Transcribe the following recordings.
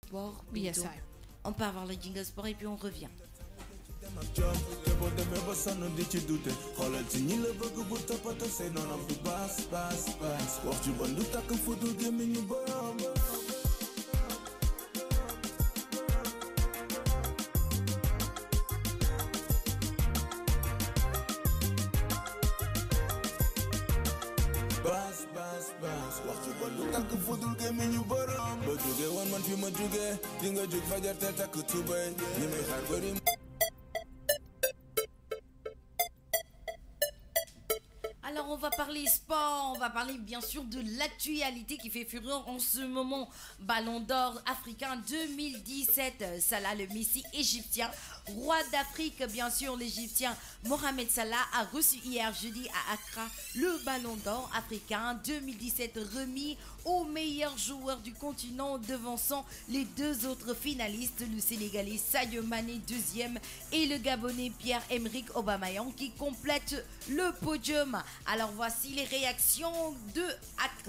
sport Yes, plutôt. I. On part voir le jingle sport et puis on revient. Dem ak jom te boo demee ba sonn di ci dute xoolal ci ñi la bëgg bu toppatoo say noonam du baas baas baas wax ju bon du takk fu du gémmiñu borom baas baas baas wax ju bon du takk fu du gémmiñu borom ba jóge woon man fi ma jóge di nga jóg fajar te takk tubéy ñi may xaar bëri. Alors on va parler sport, on va parler bien sûr de l'actualité qui fait fureur en ce moment. Ballon d'or africain 2017, Salah le Messi égyptien, roi d'Afrique bien sûr l'Égyptien Mohamed Salah a reçu hier jeudi à Accra le Ballon d'or africain 2017 remis au meilleur joueur du continent devançant les deux autres finalistes, le Sénégalais Sadio Mané deuxième et le Gabonais Pierre-Emerick Aubameyang qui complète le podium. Alors voici les réactions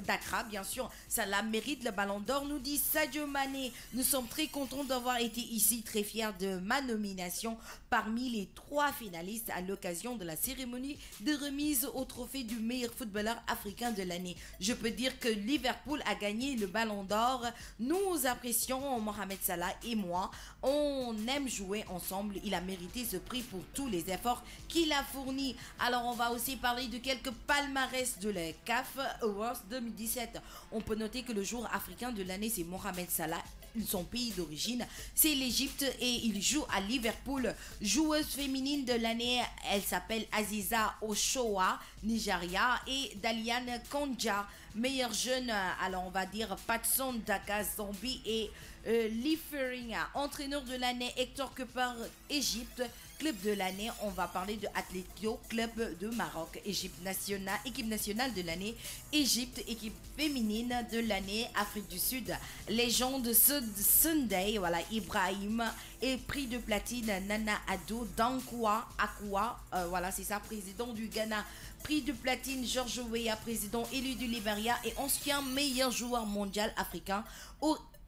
d'Accra, bien sûr, Salah mérite le Ballon d'or, nous dit Sadio Mané. Nous sommes très contents d'avoir été ici, très fiers de ma nomination parmi les 3 finalistes à l'occasion de la cérémonie de remise au trophée du meilleur footballeur africain de l'année. Je peux dire que Liverpool a gagné le Ballon d'or. Nous apprécions Mohamed Salah et moi. On aime jouer ensemble. Il a mérité ce prix pour tous les efforts qu'il a fournis. Alors on va aussi parler de quelques palmarès de la CAF Awards 2017. On peut noter que le joueur africain de l'année c'est Mohamed Salah. Son pays d'origine, c'est l'Égypte et il joue à Liverpool. Joueuse féminine de l'année, elle s'appelle Aziza Oshoa, Nigeria, et Daliane Konja, meilleure jeune, alors on va dire Patson Daka Zombie et Lee Feringa. Entraîneur de l'année, Hector Cooper, Égypte. Club de l'année, on va parler de Atlético Club de Maroc. Égypte nationale, équipe nationale de l'année, Égypte, équipe féminine de l'année, Afrique du Sud. Légende Sunday, voilà, Ibrahim. Et prix de platine, Nana Addo Dankwa Akwa, voilà, c'est ça, président du Ghana. Prix de platine, George Weah, président élu du Libéria et ancien meilleur joueur mondial africain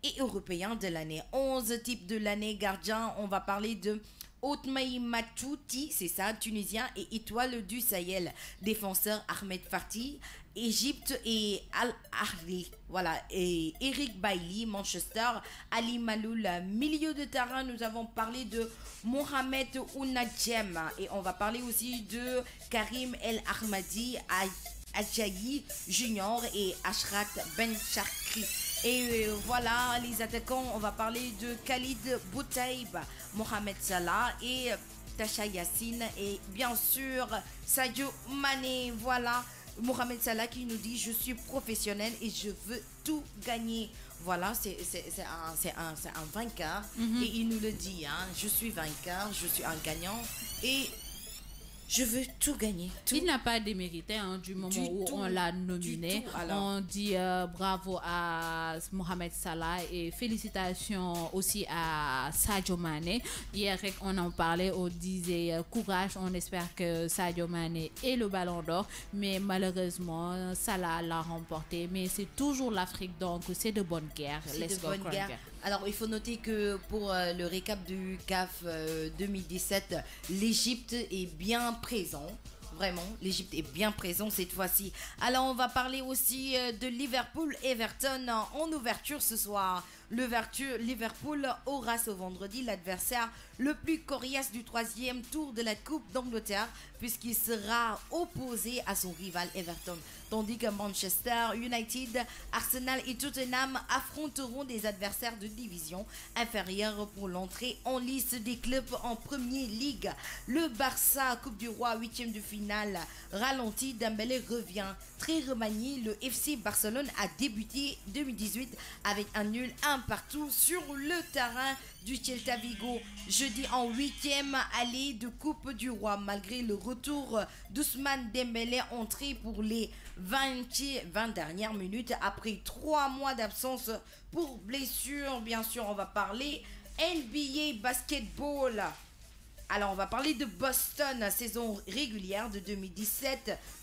et européen de l'année. 11 types de l'année, gardien, on va parler de Otmaï Matouti, c'est ça, tunisien et étoile du Sahel. Défenseur Ahmed Farti, Égypte et Al-Ahli. Voilà, et Eric Bailly, Manchester, Ali Maloul, milieu de terrain. Nous avons parlé de Mohamed Ounadjem et on va parler aussi de Karim El Ahmadi, Adjayi Junior et Ashrat Ben Charkri. Et voilà, les attaquants, on va parler de Khalid Boutaïb, Mohamed Salah et Tasha Yassine et bien sûr Sadio Mané. Voilà, Mohamed Salah qui nous dit je suis professionnel et je veux tout gagner. Voilà, c'est un vainqueur et il nous le dit, hein, je suis vainqueur, je suis un gagnant et je veux tout gagner. Tout. Il n'a pas démérité hein, du moment où on l'a nominé. On dit bravo à Mohamed Salah et félicitations aussi à Sadio Mané. Hier, on en parlait, on disait courage. On espère que Sadio Mané ait le ballon d'or. Mais malheureusement, Salah l'a remporté. Mais c'est toujours l'Afrique, donc c'est de bonne guerre. C'est de bonne guerre. Alors, il faut noter que pour le récap du CAF 2017, l'Égypte est bien présent. Vraiment, l'Égypte est bien présent cette fois-ci. Alors, on va parler aussi de Liverpool-Everton en ouverture ce soir. Liverpool aura ce vendredi l'adversaire le plus coriace du 3e tour de la Coupe d'Angleterre puisqu'il sera opposé à son rival Everton. Tandis que Manchester United, Arsenal et Tottenham affronteront des adversaires de division inférieure pour l'entrée en liste des clubs en Premier League. Le Barça, Coupe du Roi, 8e de finale, ralenti, Dembélé revient. Très remanié, le FC Barcelone a débuté 2018 avec un nul 1 partout sur le terrain du Celta Vigo. Jeudi en 8e allée de Coupe du Roi. Malgré le retour d'Ousmane Dembélé entré pour les 20 dernières minutes après 3 mois d'absence pour blessure. Bien sûr, on va parler NBA Basketball. Alors, on va parler de Boston, saison régulière de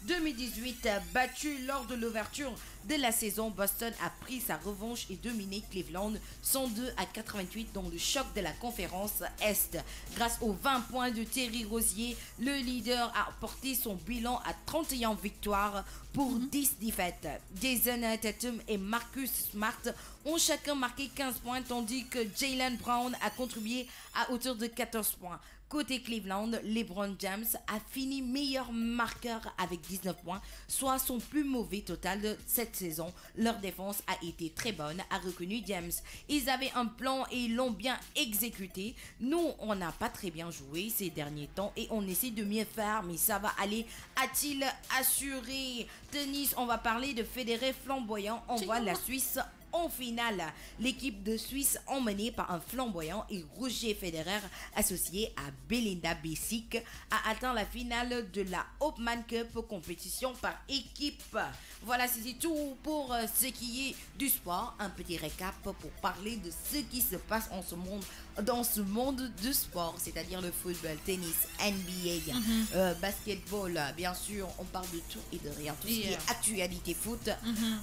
2017-2018. Battu lors de l'ouverture de la saison, Boston a pris sa revanche et dominé Cleveland 102-88 dans le choc de la conférence Est. Grâce aux 20 points de Terry Rozier, le leader a porté son bilan à 31 victoires pour 10 défaites. Jason Tatum et Marcus Smart ont chacun marqué 15 points, tandis que Jaylen Brown a contribué à hauteur de 14 points. Côté Cleveland, LeBron James a fini meilleur marqueur avec 19 points, soit son plus mauvais total de cette saison. Leur défense a été très bonne, a reconnu James. Ils avaient un plan et l'ont bien exécuté. Nous, on n'a pas très bien joué ces derniers temps et on essaie de mieux faire, mais ça va aller, a-t-il assuré. Tennis, on va parler de Federer flamboyant. On voit la Suisse en finale. L'équipe de Suisse emmenée par un flamboyant et Roger Federer, associé à Belinda Bencic, a atteint la finale de la Hopman Cup compétition par équipe. Voilà, c'est tout pour ce qui est du sport. Un petit récap pour parler de ce qui se passe en ce monde, dans ce monde du sport, c'est-à-dire le football, tennis, NBA, basketball. Bien sûr, on parle de tout et de rien. Tout ce qui est actualité foot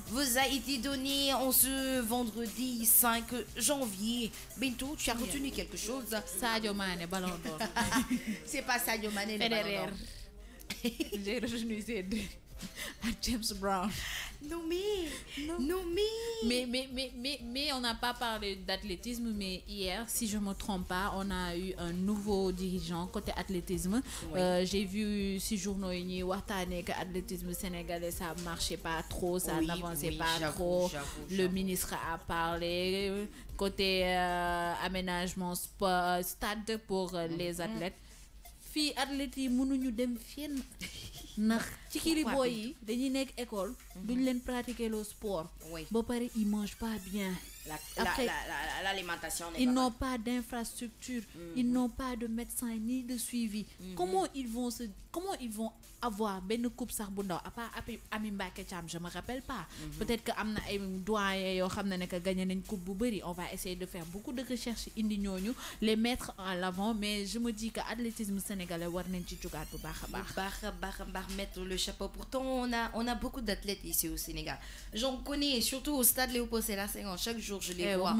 vous a été donné en ce vendredi 5 janvier. Bintou, tu as retenu quelque chose? Sadio Mané, ballon d'or. C'est pas Sadio Mané, Federer. J'ai retenu ces deux. James Brown. Mais on n'a pas parlé d'athlétisme, mais hier, si je ne me trompe pas, on a eu un nouveau dirigeant côté athlétisme. Oui. J'ai vu si journaux que l'athlétisme sénégalais, ça ne marchait pas trop, ça n'avançait pas trop. Le ministre a parlé côté aménagement sport, stade pour les athlètes. Fii athlètes yi mënuñu dem fenn ndax ci kili boy yi dañuy nekk école duñ leen pratiquer le sport ba pare ils mangent pas bien. L'alimentation n'est ils n'ont pas d'infrastructure, ils n'ont pas de médecin ni de suivi. Comment ils vont avoir benn coupe sax bu ndaw à part Ami Mbacké Thiam, je me rappelle pas. Peut-être que amna ay doyen yo xamna ne que gagné nañ coupe bu bari. On va essayer de faire beaucoup de recherches indi ñooñu les mettre en l'avant, mais je me dis que athlétisme sénégalais war nañ ci jugaat bu baax mettre le chapeau. Pourtant on a beaucoup d'athlètes ici au Sénégal. J'en connais surtout au stade Léopold Sédar Senghor. Chaque jour je les vois.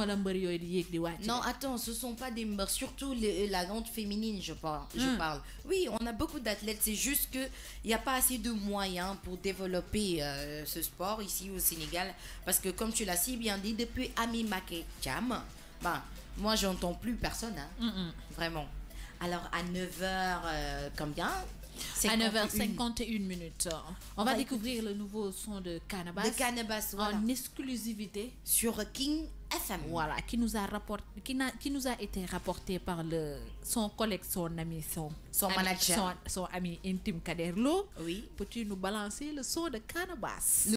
Non, attends, ce sont pas des mbeurs, surtout la grande féminine, je parle. Oui, on a beaucoup d'athlètes, c'est juste que il n'y a pas assez de moyens pour développer ce sport ici au Sénégal, parce que comme tu l'as si bien dit, depuis Ami Mbacké Thiam, moi j'entends plus personne, vraiment. Alors à 9h, combien? À 9h51 minutes. On va découvrir le nouveau son de Cannabis. Voilà. En exclusivité sur King FM. Voilà, qui nous a été rapporté par son collègue, son ami, son manager, son ami intime Kader Lo. Oui. Peux-tu nous balancer le son de Cannabis?